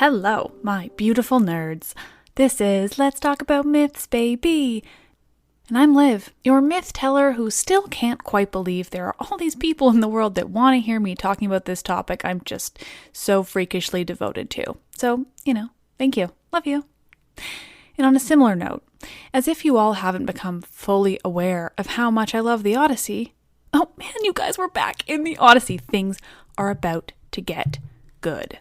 Hello, my beautiful nerds. This is Let's Talk About Myths, baby. And I'm Liv, your myth teller who still can't quite believe there are all these people in the world that want to hear me talking about this topic I'm just so freakishly devoted to. So, thank you. Love you. And on a similar note, as if you all haven't become fully aware of how much I love the Odyssey, oh man, you guys, we're back in the Odyssey. Things are about to get good.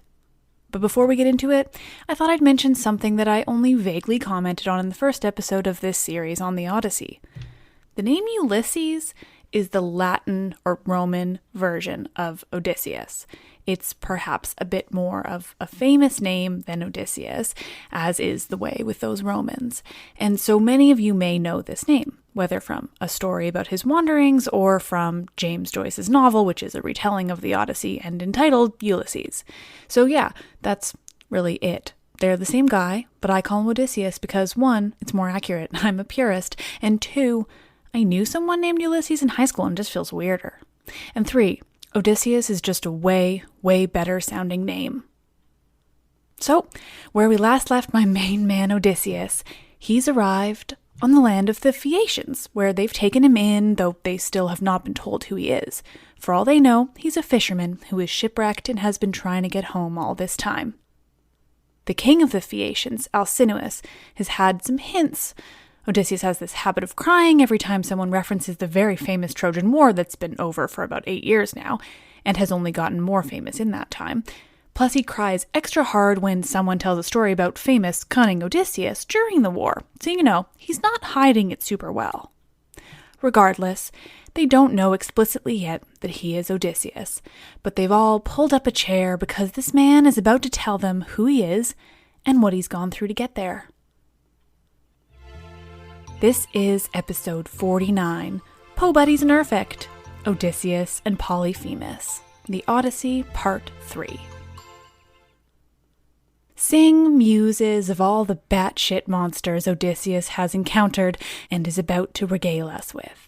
But before we get into it, I thought I'd mention something that I only vaguely commented on in the first episode of this series on the Odyssey. The name Ulysses is the Latin or Roman version of Odysseus. It's perhaps a bit more of a famous name than Odysseus, as is the way with those Romans. And so many of you may know this name, whether from a story about his wanderings or from James Joyce's novel, which is a retelling of the Odyssey and entitled Ulysses. So yeah, that's really it. They're the same guy, but I call him Odysseus because 1, it's more accurate, I'm a purist, and 2, I knew someone named Ulysses in high school and it just feels weirder. And 3, Odysseus is just a way, way better sounding name. So, where we last left my main man Odysseus, he's arrived on the land of the Phaeacians, where they've taken him in, though they still have not been told who he is. For all they know, he's a fisherman who is shipwrecked and has been trying to get home all this time. The king of the Phaeacians, Alcinous, has had some hints. Odysseus has this habit of crying every time someone references the very famous Trojan War that's been over for about 8 years now, and has only gotten more famous in that time. Plus he cries extra hard when someone tells a story about famous, cunning Odysseus during the war, so he's not hiding it super well. Regardless, they don't know explicitly yet that he is Odysseus, but they've all pulled up a chair because this man is about to tell them who he is and what he's gone through to get there. This is episode 49, Pobody's Nerfect, Odysseus and Polyphemus, the Odyssey Part 3. Sing muses of all the batshit monsters Odysseus has encountered and is about to regale us with.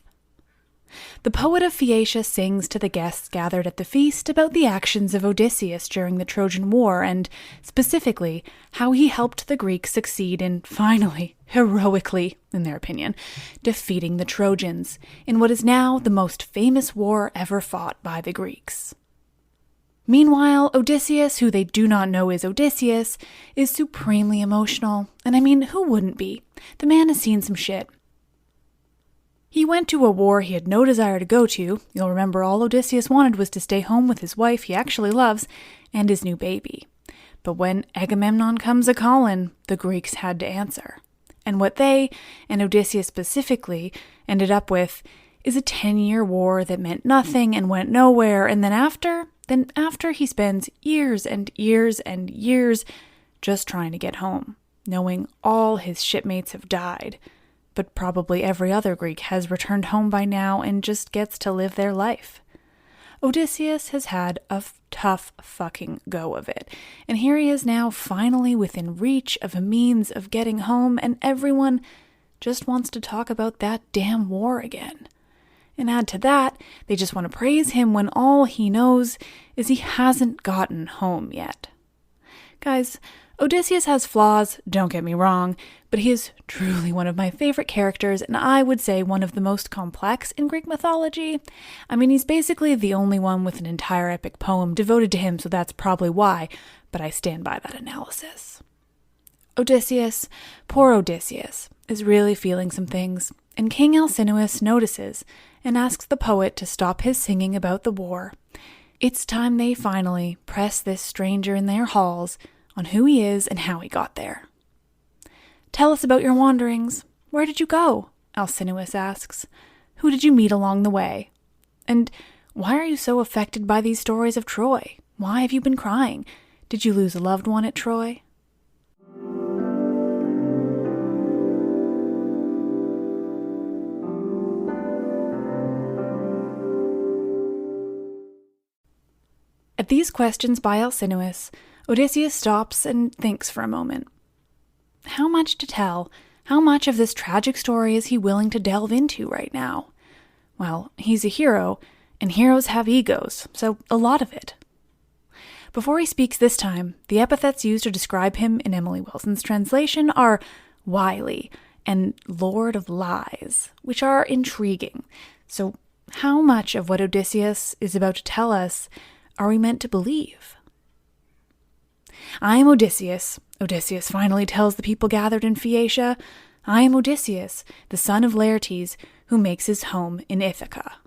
The poet of Phaeacia sings to the guests gathered at the feast about the actions of Odysseus during the Trojan War and, specifically, how he helped the Greeks succeed in finally, heroically, in their opinion, defeating the Trojans in what is now the most famous war ever fought by the Greeks. Meanwhile, Odysseus, who they do not know is Odysseus, is supremely emotional, and who wouldn't be? The man has seen some shit. He went to a war he had no desire to go to. You'll remember all Odysseus wanted was to stay home with his wife he actually loves and his new baby. But when Agamemnon comes a-callin', the Greeks had to answer. And what they, and Odysseus specifically, ended up with is a 10-year war that meant nothing and went nowhere, and then after he spends years and years and years just trying to get home, knowing all his shipmates have died. But probably every other Greek has returned home by now and just gets to live their life. Odysseus has had a tough fucking go of it, and here he is now finally within reach of a means of getting home, and everyone just wants to talk about that damn war again. And add to that, they just want to praise him when all he knows is he hasn't gotten home yet. Guys, Odysseus has flaws, don't get me wrong, but he is truly one of my favorite characters, and I would say one of the most complex in Greek mythology. He's basically the only one with an entire epic poem devoted to him, so that's probably why, but I stand by that analysis. Odysseus, poor Odysseus, is really feeling some things, and King Alcinous notices and asks the poet to stop his singing about the war. It's time they finally press this stranger in their halls on who he is and how he got there. Tell us about your wanderings. Where did you go? Alcinous asks. Who did you meet along the way? And why are you so affected by these stories of Troy? Why have you been crying? Did you lose a loved one at Troy? At these questions by Alcinous, Odysseus stops and thinks for a moment. How much to tell? How much of this tragic story is he willing to delve into right now? Well, he's a hero, and heroes have egos, so a lot of it. Before he speaks this time, the epithets used to describe him in Emily Wilson's translation are wily and Lord of Lies, which are intriguing. So how much of what Odysseus is about to tell us are we meant to believe? "I am Odysseus," Odysseus finally tells the people gathered in Phaeacia. "I am Odysseus, the son of Laertes, who makes his home in Ithaca.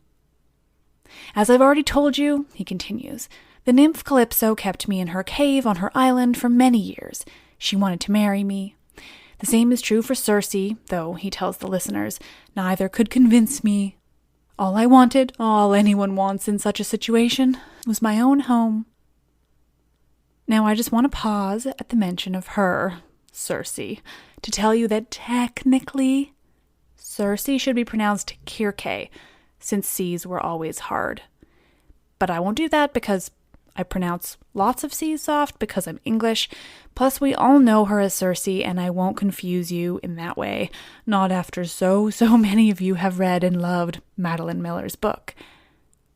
As I've already told you," he continues, "the nymph Calypso kept me in her cave on her island for many years. She wanted to marry me. The same is true for Circe, though, he tells the listeners, neither could convince me. All I wanted, all anyone wants in such a situation, was my own home." Now I just want to pause at the mention of her, Circe, to tell you that technically, Circe should be pronounced Kirke, since C's were always hard. But I won't do that because I pronounce lots of C's soft because I'm English. Plus, we all know her as Circe, and I won't confuse you in that way. Not after so many of you have read and loved Madeline Miller's book.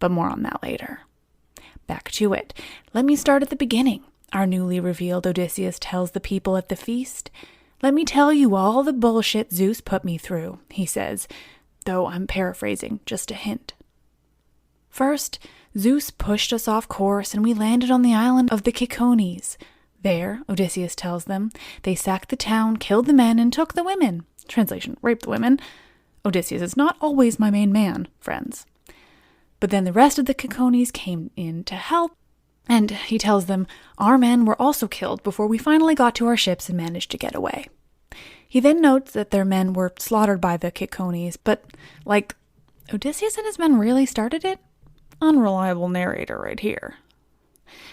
But more on that later. Back to it. Let me start at the beginning. Our newly revealed Odysseus tells the people at the feast, "Let me tell you all the bullshit Zeus put me through," he says, though I'm paraphrasing, just a hint. "First, Zeus pushed us off course and we landed on the island of the Cicones. There, Odysseus tells them, they sacked the town, killed the men, and took the women." Translation, raped the women. Odysseus is not always my main man, friends. But then the rest of the Cicones came in to help, and he tells them, "Our men were also killed before we finally got to our ships and managed to get away." He then notes that their men were slaughtered by the Cicones, but, Odysseus and his men really started it? Unreliable narrator right here.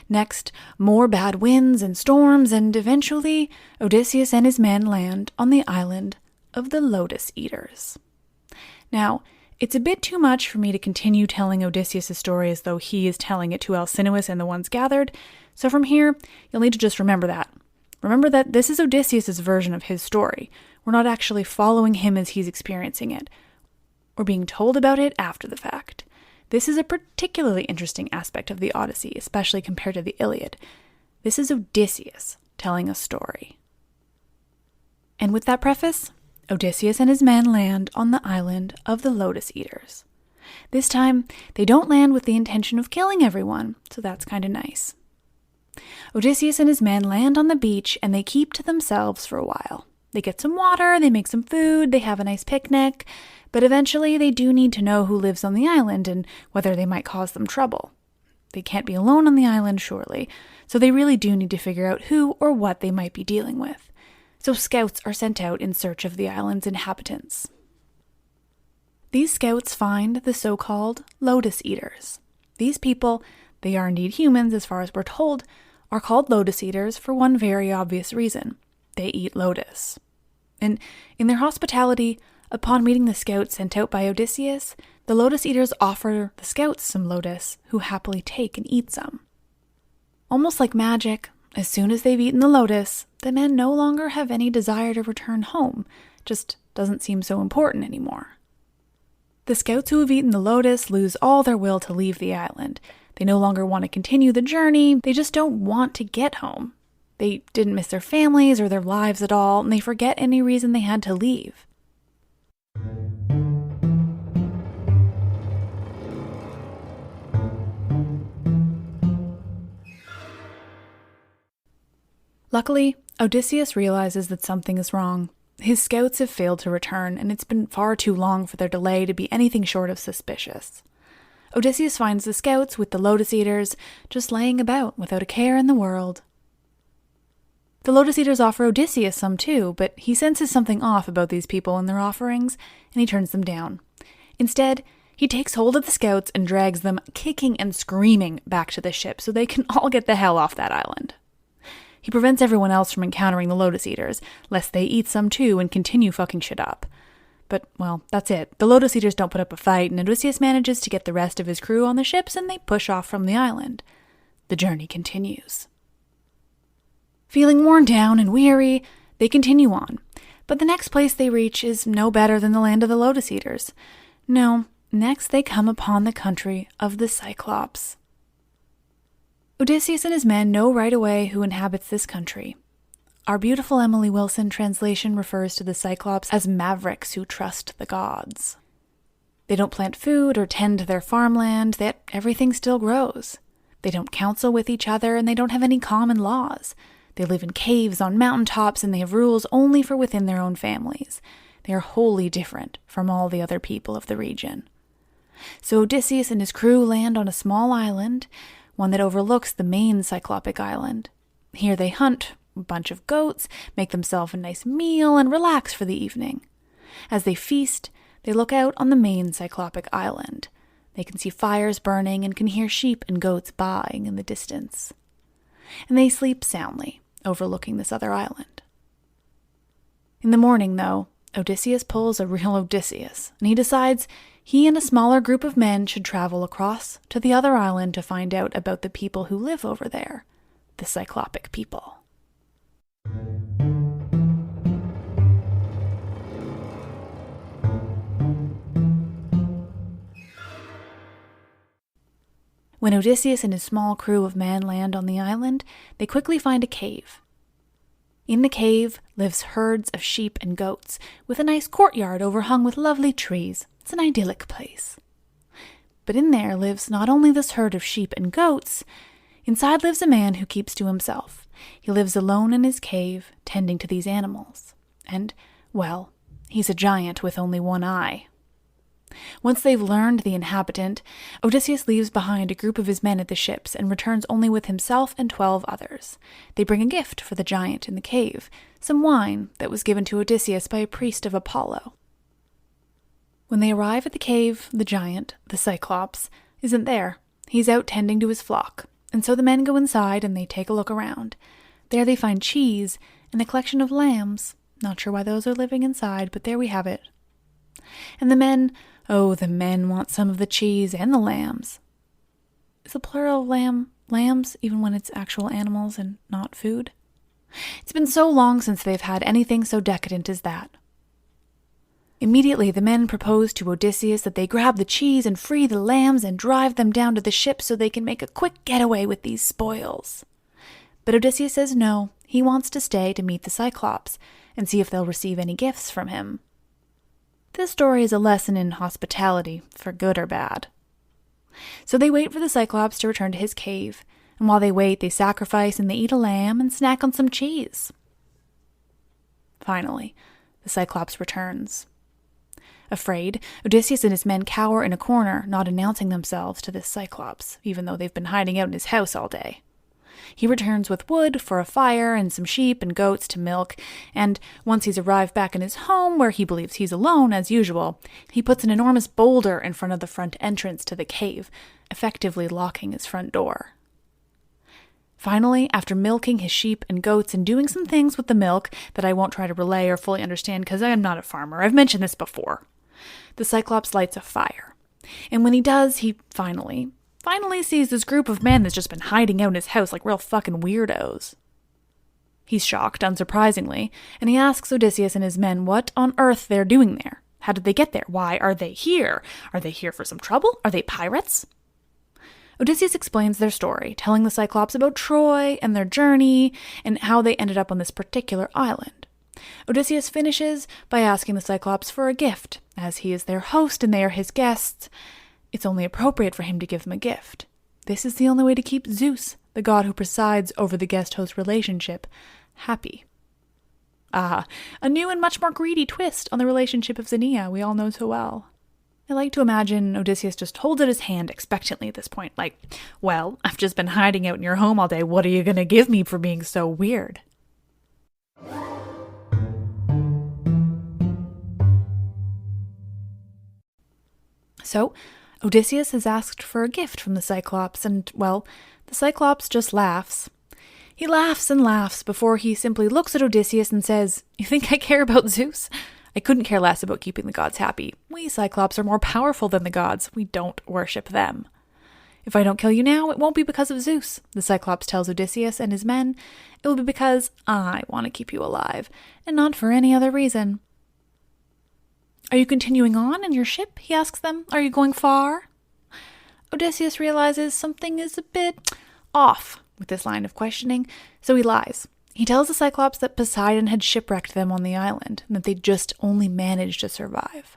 Next, more bad winds and storms, and eventually, Odysseus and his men land on the island of the Lotus Eaters. Now, it's a bit too much for me to continue telling Odysseus' story as though he is telling it to Alcinous and the ones gathered, so from here, you'll need to just remember that. Remember that this is Odysseus' version of his story. We're not actually following him as he's experiencing it. We're being told about it after the fact. This is a particularly interesting aspect of the Odyssey, especially compared to the Iliad. This is Odysseus telling a story. And with that preface, Odysseus and his men land on the island of the Lotus Eaters. This time, they don't land with the intention of killing everyone, so that's kind of nice. Odysseus and his men land on the beach and they keep to themselves for a while. They get some water, they make some food, they have a nice picnic, but eventually they do need to know who lives on the island and whether they might cause them trouble. They can't be alone on the island, surely, so they really do need to figure out who or what they might be dealing with. So scouts are sent out in search of the island's inhabitants. These scouts find the so-called Lotus Eaters. These people, they are indeed humans as far as we're told, are called Lotus Eaters for one very obvious reason. They eat lotus. And in their hospitality, upon meeting the scouts sent out by Odysseus, the Lotus Eaters offer the scouts some lotus, who happily take and eat some. Almost like magic, as soon as they've eaten the lotus, the men no longer have any desire to return home. Just doesn't seem so important anymore. The scouts who have eaten the lotus lose all their will to leave the island. They no longer want to continue the journey, they just don't want to get home. They didn't miss their families or their lives at all, and they forget any reason they had to leave. Luckily, Odysseus realizes that something is wrong. His scouts have failed to return, and it's been far too long for their delay to be anything short of suspicious. Odysseus finds the scouts with the Lotus Eaters just laying about without a care in the world. The Lotus Eaters offer Odysseus some too, but he senses something off about these people and their offerings, and he turns them down. Instead, he takes hold of the scouts and drags them, kicking and screaming, back to the ship so they can all get the hell off that island. He prevents everyone else from encountering the Lotus Eaters, lest they eat some too and continue fucking shit up. But, well, that's it. The Lotus Eaters don't put up a fight, and Odysseus manages to get the rest of his crew on the ships and they push off from the island. The journey continues. Feeling worn down and weary, they continue on. But the next place they reach is no better than the land of the Lotus Eaters. No, next they come upon the country of the Cyclops. Odysseus and his men know right away who inhabits this country. Our beautiful Emily Wilson translation refers to the Cyclops as mavericks who trust the gods. They don't plant food or tend to their farmland, yet everything still grows. They don't counsel with each other, and they don't have any common laws. They live in caves on mountaintops, and they have rules only for within their own families. They are wholly different from all the other people of the region. So Odysseus and his crew land on a small island, one that overlooks the main cyclopic island. Here they hunt a bunch of goats, make themselves a nice meal, and relax for the evening. As they feast, they look out on the main cyclopic island. They can see fires burning and can hear sheep and goats baaing in the distance. And they sleep soundly, overlooking this other island. In the morning, though, Odysseus pulls a real Odysseus, and he decides he and a smaller group of men should travel across to the other island to find out about the people who live over there, the cyclopic people. When Odysseus and his small crew of men land on the island, they quickly find a cave. In the cave lives herds of sheep and goats, with a nice courtyard overhung with lovely trees. It's an idyllic place. But in there lives not only this herd of sheep and goats, inside lives a man who keeps to himself. He lives alone in his cave, tending to these animals. And, well, he's a giant with only one eye. Once they've learned the inhabitant, Odysseus leaves behind a group of his men at the ships and returns only with himself and 12 others. They bring a gift for the giant in the cave, some wine that was given to Odysseus by a priest of Apollo. When they arrive at the cave, the giant, the Cyclops, isn't there. He's out tending to his flock, and so the men go inside and they take a look around. There they find cheese and a collection of lambs. Not sure why those are living inside, but there we have it. And the men want some of the cheese and the lambs. Is the plural of lambs, even when it's actual animals and not food? It's been so long since they've had anything so decadent as that. Immediately, the men propose to Odysseus that they grab the cheese and free the lambs and drive them down to the ship so they can make a quick getaway with these spoils. But Odysseus says no, he wants to stay to meet the Cyclops and see if they'll receive any gifts from him. This story is a lesson in hospitality, for good or bad. So they wait for the Cyclops to return to his cave, and while they wait, they sacrifice and they eat a lamb and snack on some cheese. Finally, the Cyclops returns. Afraid, Odysseus and his men cower in a corner, not announcing themselves to this Cyclops, even though they've been hiding out in his house all day. He returns with wood for a fire and some sheep and goats to milk, and once he's arrived back in his home, where he believes he's alone as usual, he puts an enormous boulder in front of the front entrance to the cave, effectively locking his front door. Finally, after milking his sheep and goats and doing some things with the milk that I won't try to relay or fully understand because I am not a farmer, I've mentioned this before, the Cyclops lights a fire. And when he does, he finally sees this group of men that's just been hiding out in his house like real fucking weirdos. He's shocked, unsurprisingly, and he asks Odysseus and his men what on earth they're doing there. How did they get there? Why are they here? Are they here for some trouble? Are they pirates? Odysseus explains their story, telling the Cyclops about Troy and their journey and how they ended up on this particular island. Odysseus finishes by asking the Cyclops for a gift, as he is their host and they are his guests. It's only appropriate for him to give them a gift. This is the only way to keep Zeus, the god who presides over the guest-host relationship, happy. A new and much more greedy twist on the relationship of Xenia we all know so well. I like to imagine Odysseus just holds out his hand expectantly at this point, like, well, I've just been hiding out in your home all day, what are you going to give me for being so weird? So, Odysseus has asked for a gift from the Cyclops, and, well, the Cyclops just laughs. He laughs and laughs before he simply looks at Odysseus and says, "You think I care about Zeus? I couldn't care less about keeping the gods happy. We Cyclops are more powerful than the gods. We don't worship them. If I don't kill you now, it won't be because of Zeus," the Cyclops tells Odysseus and his men. "It will be because I want to keep you alive, and not for any other reason." "Are you continuing on in your ship?" he asks them. "Are you going far?" Odysseus realizes something is a bit off with this line of questioning, so he lies. He tells the Cyclops that Poseidon had shipwrecked them on the island, and that they just only managed to survive.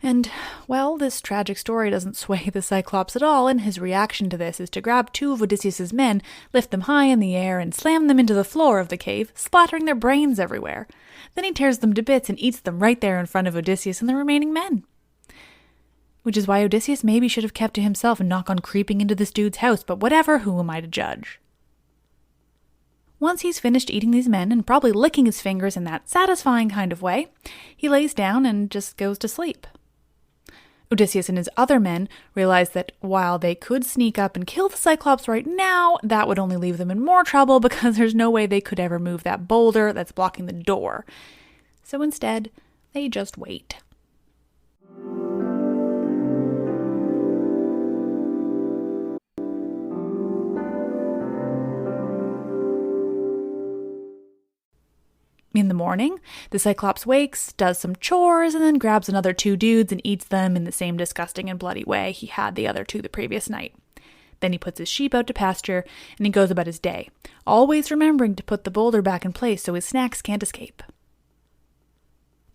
And, well, this tragic story doesn't sway the Cyclops at all, and his reaction to this is to grab two of Odysseus' men, lift them high in the air, and slam them into the floor of the cave, splattering their brains everywhere. Then he tears them to bits and eats them right there in front of Odysseus and the remaining men. Which is why Odysseus maybe should have kept to himself and not gone creeping into this dude's house, but whatever, who am I to judge? Once he's finished eating these men and probably licking his fingers in that satisfying kind of way, he lays down and just goes to sleep. Odysseus and his other men realize that while they could sneak up and kill the Cyclops right now, that would only leave them in more trouble because there's no way they could ever move that boulder that's blocking the door. So instead, they just wait. In the morning, the Cyclops wakes, does some chores, and then grabs another two dudes and eats them in the same disgusting and bloody way he had the other two the previous night. Then he puts his sheep out to pasture, and he goes about his day, always remembering to put the boulder back in place so his snacks can't escape.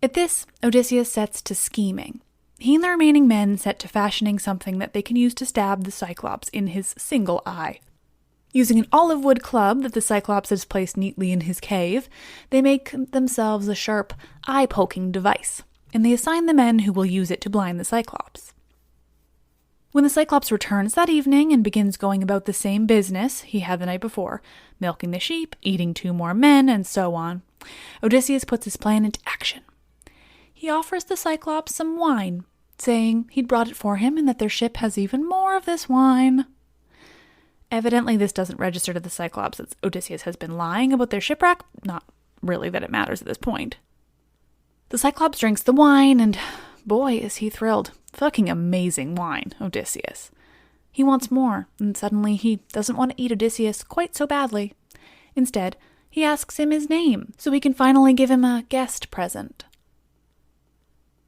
At this, Odysseus sets to scheming. He and the remaining men set to fashioning something that they can use to stab the Cyclops in his single eye. Using an olive wood club that the Cyclops has placed neatly in his cave, they make themselves a sharp, eye-poking device, and they assign the men who will use it to blind the Cyclops. When the Cyclops returns that evening and begins going about the same business he had the night before, milking the sheep, eating two more men, and so on, Odysseus puts his plan into action. He offers the Cyclops some wine, saying he'd brought it for him and that their ship has even more of this wine. Evidently, this doesn't register to the Cyclops that Odysseus has been lying about their shipwreck. Not really that it matters at this point. The Cyclops drinks the wine, and boy, is he thrilled. Fucking amazing wine, Odysseus. He wants more, and suddenly he doesn't want to eat Odysseus quite so badly. Instead, he asks him his name, so he can finally give him a guest present.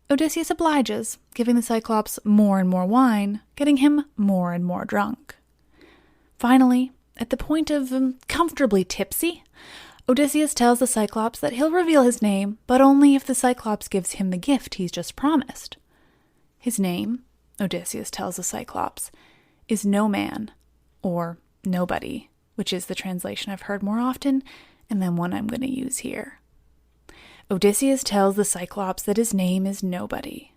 Odysseus obliges, giving the Cyclops more and more wine, getting him more and more drunk. Finally, at the point of comfortably tipsy, Odysseus tells the Cyclops that he'll reveal his name, but only if the Cyclops gives him the gift he's just promised. His name, Odysseus tells the Cyclops, is No Man, or Nobody, which is the translation I've heard more often, and then one I'm going to use here. Odysseus tells the Cyclops that his name is Nobody.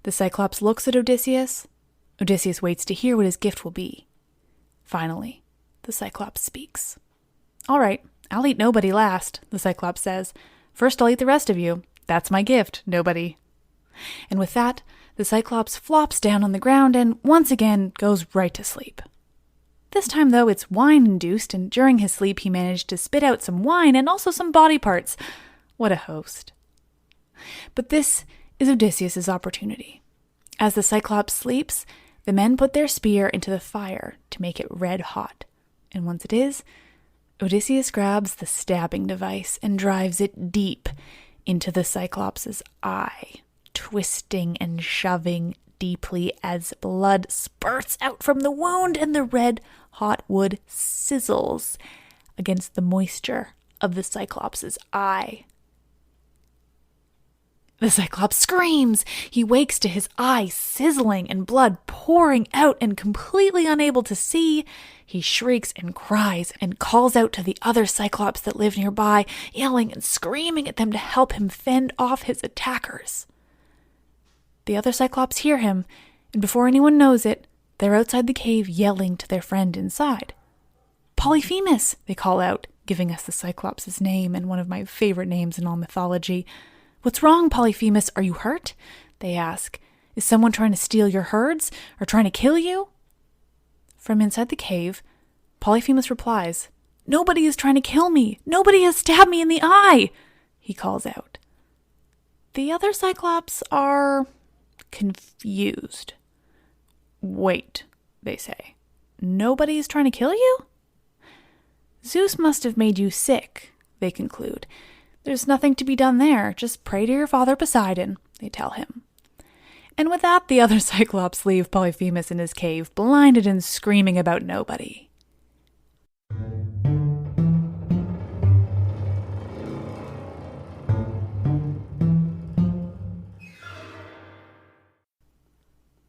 The Cyclops looks at Odysseus. Odysseus waits to hear what his gift will be. Finally, the Cyclops speaks. "All right, I'll eat Nobody last," the Cyclops says. "First I'll eat the rest of you. That's my gift, Nobody." And with that, the Cyclops flops down on the ground and once again goes right to sleep. This time, though, it's wine-induced, and during his sleep he managed to spit out some wine and also some body parts. What a host. But this is Odysseus' opportunity. As the Cyclops sleeps, the men put their spear into the fire to make it red hot, and once it is, Odysseus grabs the stabbing device and drives it deep into the Cyclops' eye, twisting and shoving deeply as blood spurts out from the wound and the red hot wood sizzles against the moisture of the Cyclops' eye. The Cyclops screams. He wakes to his eye sizzling and blood pouring out, and completely unable to see, he shrieks and cries and calls out to the other Cyclops that live nearby, yelling and screaming at them to help him fend off his attackers. The other Cyclops hear him, and before anyone knows it, they're outside the cave yelling to their friend inside. "Polyphemus," they call out, giving us the Cyclops' name and one of my favorite names in all mythology. "What's wrong, Polyphemus? Are you hurt?" they ask. "Is someone trying to steal your herds or trying to kill you?" From inside the cave, Polyphemus replies, "Nobody is trying to kill me. Nobody has stabbed me in the eye," he calls out. The other Cyclops are confused. "Wait," they say. "Nobody's trying to kill you?" "Zeus must have made you sick. they conclude. There's nothing to be done there. Just pray to your father Poseidon, they tell him. And with that, the other Cyclops leave Polyphemus in his cave, blinded and screaming about nobody.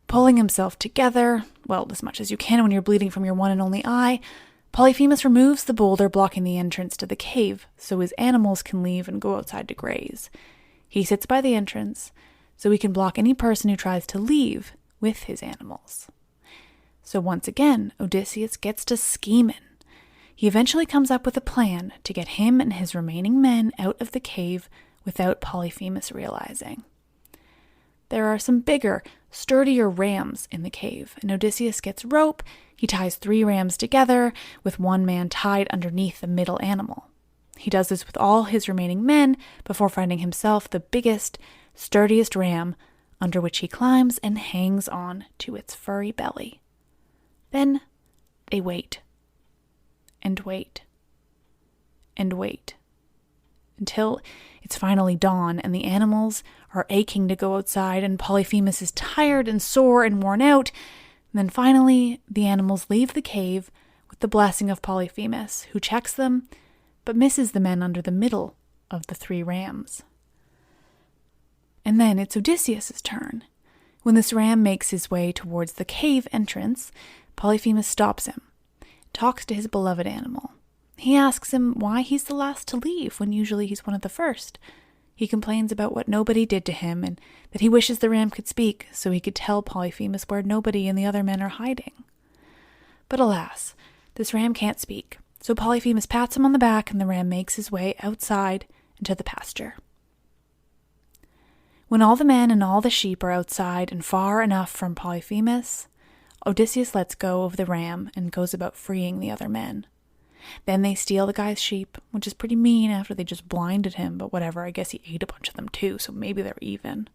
Pulling himself together, well, as much as you can when you're bleeding from your one and only eye, Polyphemus removes the boulder blocking the entrance to the cave so his animals can leave and go outside to graze. He sits by the entrance so he can block any person who tries to leave with his animals. So once again, Odysseus gets to scheming. He eventually comes up with a plan to get him and his remaining men out of the cave without Polyphemus realizing. There are some bigger, sturdier rams in the cave, and Odysseus gets rope. He ties 3 rams together, with one man tied underneath the middle animal. He does this with all his remaining men before finding himself the biggest, sturdiest ram, under which he climbs and hangs on to its furry belly. Then they wait, and wait, and wait, until it's finally dawn and the animals are aching to go outside and Polyphemus is tired and sore and worn out. And then finally, the animals leave the cave with the blessing of Polyphemus, who checks them, but misses the men under the middle of the 3 rams. And then it's Odysseus' turn. When this ram makes his way towards the cave entrance, Polyphemus stops him, talks to his beloved animal. He asks him why he's the last to leave when usually he's one of the first. He complains about what nobody did to him and that he wishes the ram could speak so he could tell Polyphemus where nobody and the other men are hiding. But alas, this ram can't speak, so Polyphemus pats him on the back and the ram makes his way outside into the pasture. When all the men and all the sheep are outside and far enough from Polyphemus, Odysseus lets go of the ram and goes about freeing the other men. Then they steal the guy's sheep, which is pretty mean after they just blinded him, but whatever, I guess he ate a bunch of them too, so maybe they're even.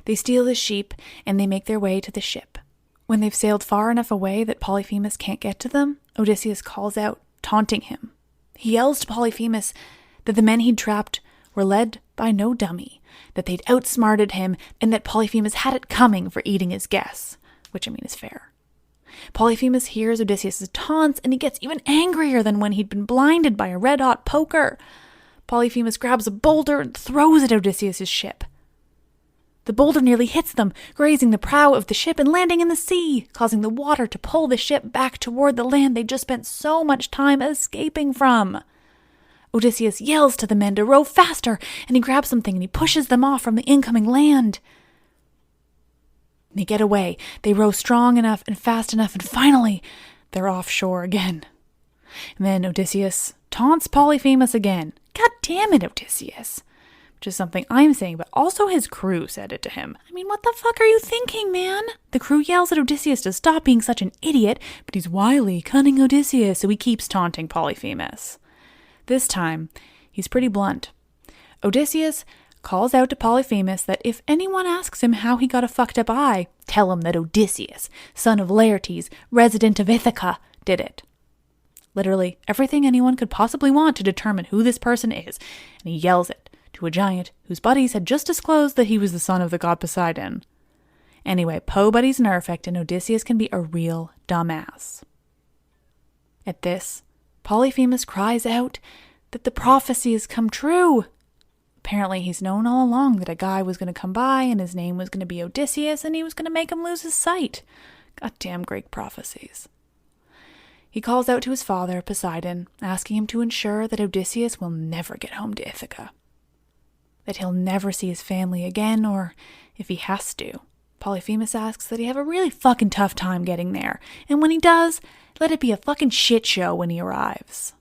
They steal his sheep, and they make their way to the ship. When they've sailed far enough away that Polyphemus can't get to them, Odysseus calls out, taunting him. He yells to Polyphemus that the men he'd trapped were led by no dummy, that they'd outsmarted him, and that Polyphemus had it coming for eating his guests, which I mean is fair. Polyphemus hears Odysseus' taunts, and he gets even angrier than when he'd been blinded by a red-hot poker. Polyphemus grabs a boulder and throws at Odysseus' ship. The boulder nearly hits them, grazing the prow of the ship and landing in the sea, causing the water to pull the ship back toward the land they'd just spent so much time escaping from. Odysseus yells to the men to row faster, and he grabs something and he pushes them off from the incoming land. They get away. They row strong enough and fast enough, and finally, they're offshore again. And then Odysseus taunts Polyphemus again. God damn it, Odysseus. Which is something I'm saying, but also his crew said it to him. I mean, what the fuck are you thinking, man? The crew yells at Odysseus to stop being such an idiot, but he's wily, cunning Odysseus, so he keeps taunting Polyphemus. This time, he's pretty blunt. Odysseus calls out to Polyphemus that if anyone asks him how he got a fucked up eye, tell him that Odysseus, son of Laertes, resident of Ithaca, did it. Literally everything anyone could possibly want to determine who this person is, and he yells it to a giant whose buddies had just disclosed that he was the son of the god Poseidon. Anyway, Pobody's Nerfect and Odysseus can be a real dumbass. At this, Polyphemus cries out that the prophecy has come true. Apparently he's known all along that a guy was going to come by and his name was going to be Odysseus and he was going to make him lose his sight. Goddamn Greek prophecies. He calls out to his father, Poseidon, asking him to ensure that Odysseus will never get home to Ithaca. That he'll never see his family again, or if he has to, Polyphemus asks that he have a really fucking tough time getting there, and when he does, let it be a fucking shit show when he arrives.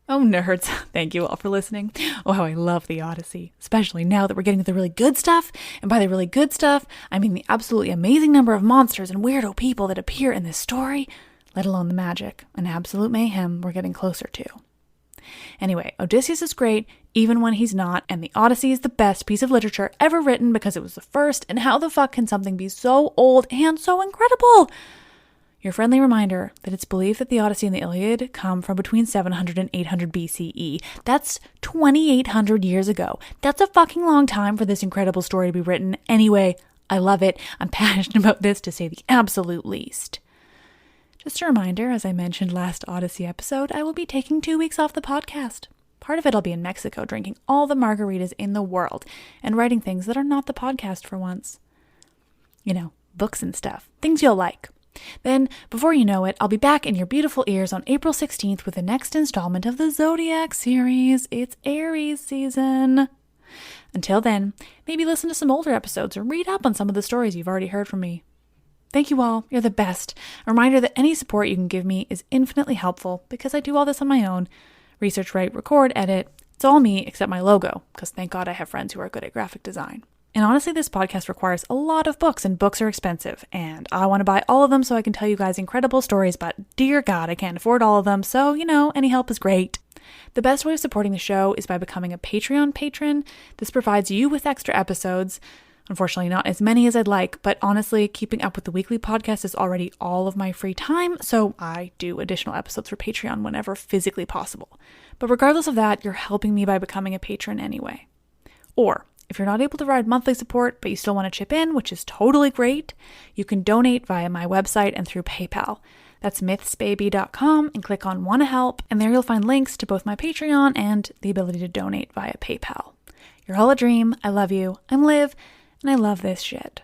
Oh, nerds, thank you all for listening. Oh, how I love the Odyssey, especially now that we're getting to the really good stuff. And by the really good stuff, I mean the absolutely amazing number of monsters and weirdo people that appear in this story, let alone the magic and absolute mayhem we're getting closer to. Anyway, Odysseus is great, even when he's not, and the Odyssey is the best piece of literature ever written because it was the first, and how the fuck can something be so old and so incredible? Your friendly reminder that it's believed that the Odyssey and the Iliad come from between 700 and 800 BCE. That's 2,800 years ago. That's a fucking long time for this incredible story to be written. Anyway, I love it. I'm passionate about this, to say the absolute least. Just a reminder, as I mentioned last Odyssey episode, I will be taking 2 weeks off the podcast. Part of it I'll be in Mexico drinking all the margaritas in the world and writing things that are not the podcast for once. You know, books and stuff. Things you'll like. Then, before you know it, I'll be back in your beautiful ears on April 16th with the next installment of the Zodiac series. It's Aries season. Until then, maybe listen to some older episodes or read up on some of the stories you've already heard from me. Thank you all. You're the best. A reminder that any support you can give me is infinitely helpful because I do all this on my own. Research, write, record, edit. It's all me except my logo, because thank God I have friends who are good at graphic design. And honestly, this podcast requires a lot of books, and books are expensive. And I want to buy all of them so I can tell you guys incredible stories, but dear God, I can't afford all of them. So, any help is great. The best way of supporting the show is by becoming a Patreon patron. This provides you with extra episodes. Unfortunately, not as many as I'd like, but honestly, keeping up with the weekly podcast is already all of my free time, so I do additional episodes for Patreon whenever physically possible. But regardless of that, you're helping me by becoming a patron anyway. Or, if you're not able to provide monthly support, but you still want to chip in, which is totally great, you can donate via my website and through PayPal. That's mythsbaby.com, and click on Wanna Help, and there you'll find links to both my Patreon and the ability to donate via PayPal. You're all a dream. I love you. I'm Liv, and I love this shit.